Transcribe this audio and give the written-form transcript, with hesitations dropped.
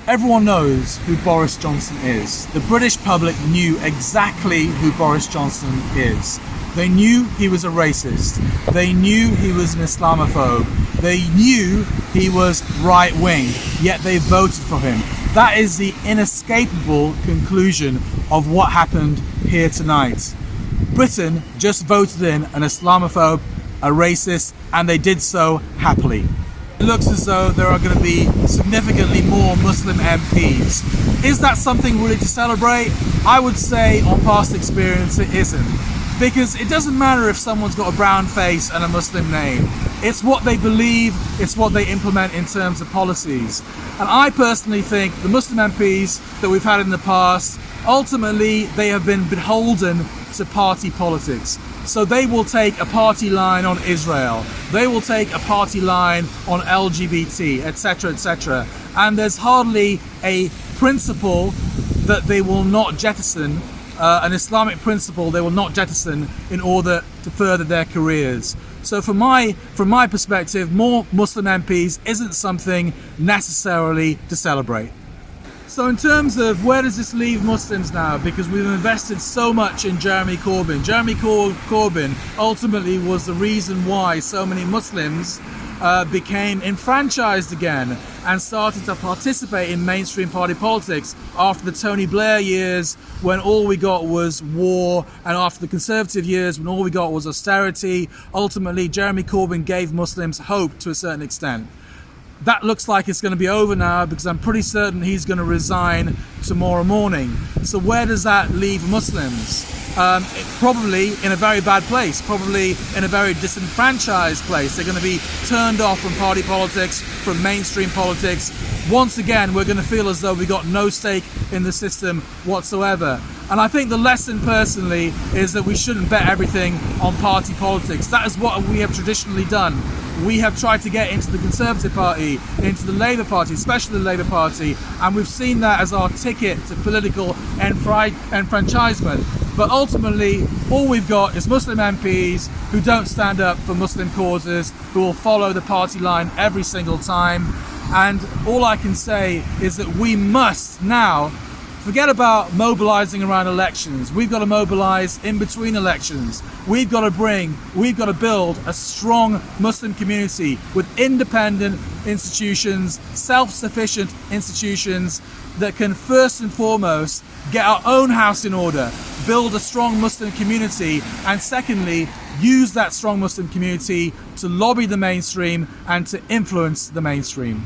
Everyone knows who Boris Johnson is. The British public knew exactly who Boris Johnson is. They knew he was a racist. They knew he was an Islamophobe. They knew he was right-wing, yet they voted for him. That is the inescapable conclusion of what happened here tonight. Britain just voted in an Islamophobe, a racist, and they did so happily. It looks as though there are going to be significantly more Muslim MPs. Is that something really to celebrate? I would say on past experience it isn't. Because it doesn't matter if someone's got a brown face and a Muslim name. It's what they believe, it's what they implement in terms of policies. And I personally think the Muslim MPs that we've had in the past, ultimately they have been beholden to party politics. So they will take a party line on Israel, they will take a party line on LGBT, etc., etc. And there's hardly a principle that they will not jettison, an Islamic principle they will not jettison in order to further their careers. So from my perspective, more Muslim MPs isn't something necessarily to celebrate. So in terms of where does this leave Muslims now, because we've invested so much in Jeremy Corbyn. Jeremy Corbyn ultimately was the reason why so many Muslims became enfranchised again and started to participate in mainstream party politics after the Tony Blair years when all we got was war, and after the Conservative years when all we got was austerity. Ultimately, Jeremy Corbyn gave Muslims hope to a certain extent. That looks like it's going to be over now, because I'm pretty certain he's going to resign tomorrow morning. So where does that leave Muslims? Probably in a very bad place, probably in a very disenfranchised place. They're going to be turned off from party politics, from mainstream politics. Once again, we're going to feel as though we got no stake in the system whatsoever. And I think the lesson personally is that we shouldn't bet everything on party politics. That is what we have traditionally done. We have tried to get into the Conservative Party, into the Labour Party, especially the Labour Party, and we've seen that as our ticket to political enfranchisement. But ultimately, all we've got is Muslim MPs who don't stand up for Muslim causes, who will follow the party line every single time. And all I can say is that we must now forget about mobilising around elections. We've got to mobilise in between elections. We've got to build a strong Muslim community with independent institutions, self-sufficient institutions that can first and foremost get our own house in order, build a strong Muslim community, and secondly, use that strong Muslim community to lobby the mainstream and to influence the mainstream.